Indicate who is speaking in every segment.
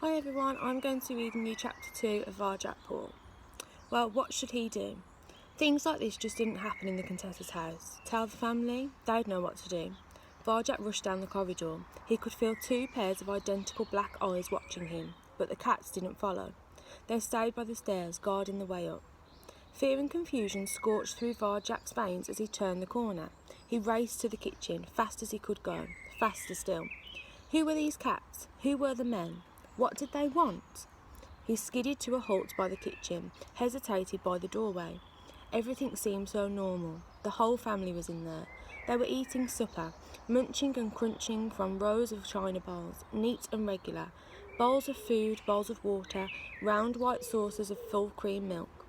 Speaker 1: Hi everyone, I'm going to be reading you chapter 2 of Varjak. Well, what should he do? Things like this just didn't happen in the Contessa's house. Tell the family? They'd know what to do. Varjak rushed down the corridor. He could feel 2 pairs of identical black eyes watching him, but the cats didn't follow. They stayed by the stairs, guarding the way up. Fear and confusion scorched through Varjak's veins as he turned the corner. He raced to the kitchen, fast as he could go, faster still. Who were these cats? Who were the men? What did they want? He skidded to a halt by the kitchen, hesitated by the doorway. Everything seemed so normal. The whole family was in there. They were eating supper, munching and crunching from rows of china bowls, neat and regular, bowls of food, bowls of water, round white saucers of full cream milk.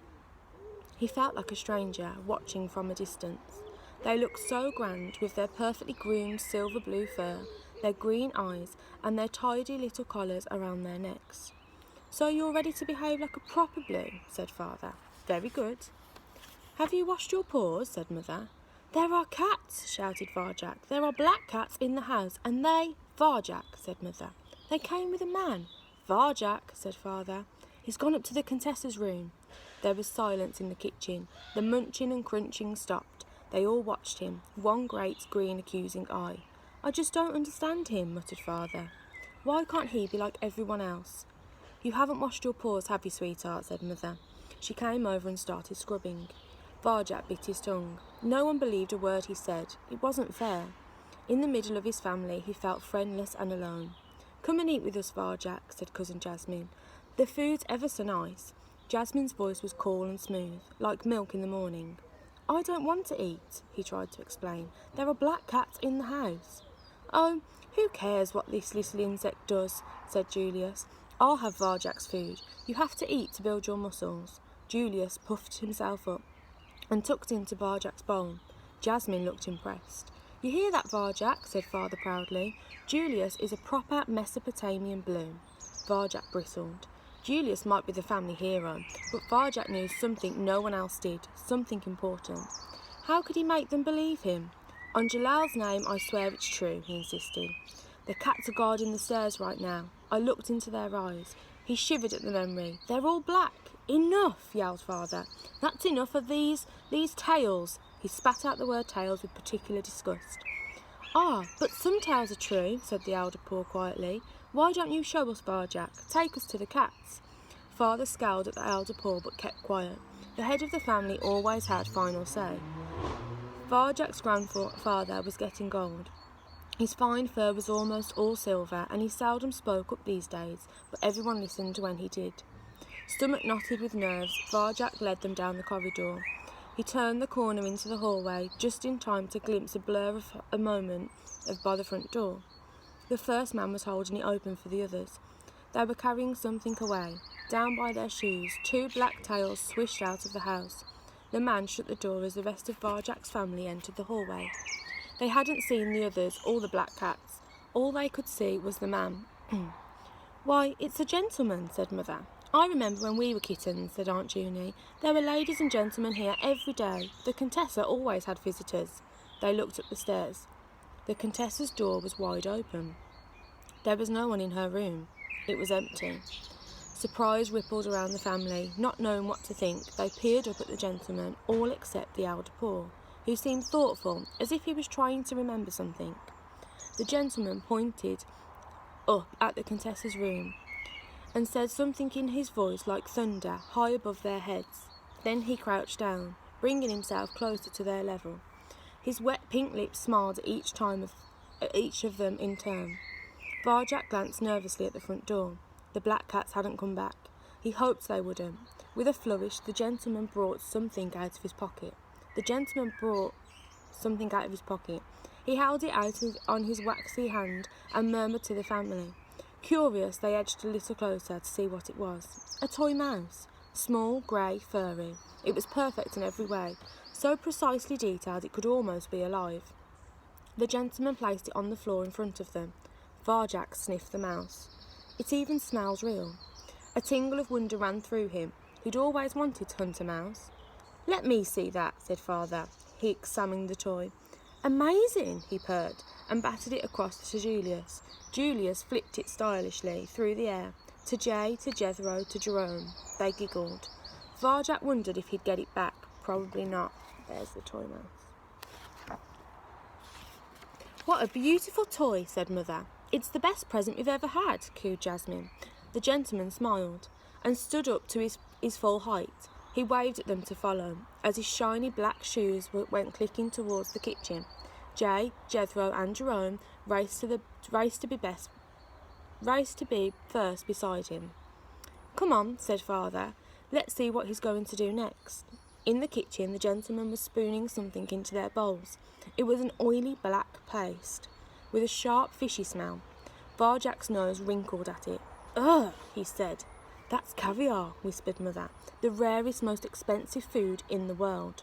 Speaker 1: He felt like a stranger, watching from a distance. They looked so grand, with their perfectly groomed silver blue fur, their green eyes, and their tidy little collars around their necks. "So you're ready to behave like a proper blue," said Father. "Very good." "Have you washed your paws?" said Mother. "There are cats," shouted Varjak. "There are black cats in the house, and they—" "Varjak," said Mother. "They came with a man." "Varjak," said Father. "He's gone up to the Contessa's room." There was silence in the kitchen. The munching and crunching stopped. They all watched him, one great green accusing eye. "I just don't understand him," muttered Father. "Why can't he be like everyone else?" "You haven't washed your paws, have you, sweetheart?" said Mother. She came over and started scrubbing. Varjak bit his tongue. No one believed a word he said. It wasn't fair. In the middle of his family, he felt friendless and alone. "Come and eat with us, Varjak," said Cousin Jasmine. "The food's ever so nice." Jasmine's voice was cool and smooth, like milk in the morning. "I don't want to eat," he tried to explain. "There are black cats in the house." "Oh, who cares what this little insect does?" said Julius. "I'll have Varjak's food. You have to eat to build your muscles." Julius puffed himself up and tucked into Varjak's bowl. Jasmine looked impressed. "You hear that, Varjak?" said Father proudly. "Julius is a proper Mesopotamian blue." Varjak bristled. Julius might be the family hero, but Varjak knew something no one else did, something important. How could he make them believe him? "On Jalal's name, I swear it's true," he insisted. "The cats are guarding the stairs right now. I looked into their eyes." He shivered at the memory. "They're all black." "Enough," yelled Father. "That's enough of these tales." He spat out the word tales with particular disgust. "Ah, but some tales are true," said the elder poor quietly. "Why don't you show us, Varjak? Take us to the cats." Father scowled at the elder poor but kept quiet. The head of the family always had final say. Varjak's grandfather was getting old. His fine fur was almost all silver, and he seldom spoke up these days, but everyone listened when he did. Stomach knotted with nerves, Varjak led them down the corridor. He turned the corner into the hallway, just in time to glimpse a blur of a moment by the front door. The first man was holding it open for the others. They were carrying something away. Down by their shoes, 2 black tails swished out of the house. The man shut the door as the rest of Varjak's family entered the hallway. They hadn't seen the others or the black cats. All they could see was the man. "Why, it's a gentleman," said Mother. "I remember when we were kittens," said Aunt Junie. "There were ladies and gentlemen here every day. The Contessa always had visitors." They looked up the stairs. The Contessa's door was wide open. There was no one in her room. It was empty. Surprise rippled around the family. Not knowing what to think, they peered up at the gentleman, all except the elder poor, who seemed thoughtful, as if he was trying to remember something. The gentleman pointed up at the Contessa's room and said something in his voice like thunder, high above their heads. Then he crouched down, bringing himself closer to their level. His wet pink lips smiled at each of them in turn. Varjak glanced nervously at the front door. The black cats hadn't come back. He hoped they wouldn't. With a flourish, the gentleman brought something out of his pocket. He held it out on his waxy hand and murmured to the family. Curious, they edged a little closer to see what it was. A toy mouse. Small, grey, furry. It was perfect in every way, so precisely detailed it could almost be alive. The gentleman placed it on the floor in front of them. Varjak sniffed the mouse. "It even smells real." A tingle of wonder ran through him. He'd always wanted to hunt a mouse. "Let me see that," said Father. He examined the toy. "Amazing," he purred, and batted it across to Julius. Julius flipped it stylishly through the air, To Jay, to Jethro, to Jerome. They giggled. Varjak wondered if he'd get it back. Probably not. There's the toy mouse. What a beautiful toy, said Mother. It's the best present we've ever had, cooed Jasmine. The gentleman smiled and stood up to his full height. He waved at them to follow, as his shiny black shoes went clicking towards the kitchen. Jay, Jethro and Jerome raced to be first beside him. Come on, said Father. Let's see what he's going to do next. In the kitchen, the gentleman was spooning something into their bowls. It was an oily black paste, with a sharp fishy smell. Varjak's nose wrinkled at it. Ugh, he said. That's caviar, whispered Mother, the rarest, most expensive food in the world.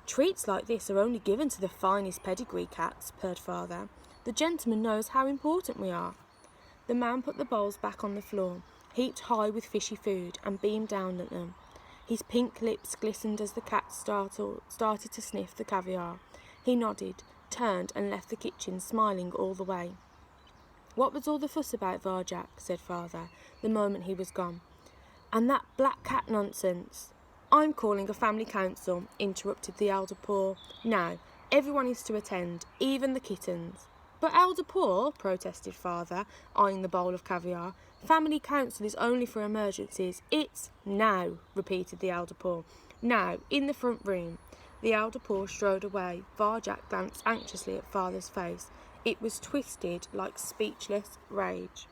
Speaker 1: Treats like this are only given to the finest pedigree cats, purred Father. The gentleman knows how important we are. The man put the bowls back on the floor, heaped high with fishy food, and beamed down at them. His pink lips glistened as the cat started to sniff the caviar. He nodded, turned and left the kitchen, smiling all the way. What was all the fuss about, Varjak? Said Father, the moment he was gone. And that black cat nonsense. I'm calling a family council, interrupted the elder Paul. Now, everyone is to attend, even the kittens. But elder Paul, protested Father, eyeing the bowl of caviar. Family council is only for emergencies. It's now, repeated the elder Paul. Now, in the front room. The elder Paul strode away. Varjak glanced anxiously at Father's face. It was twisted like speechless rage.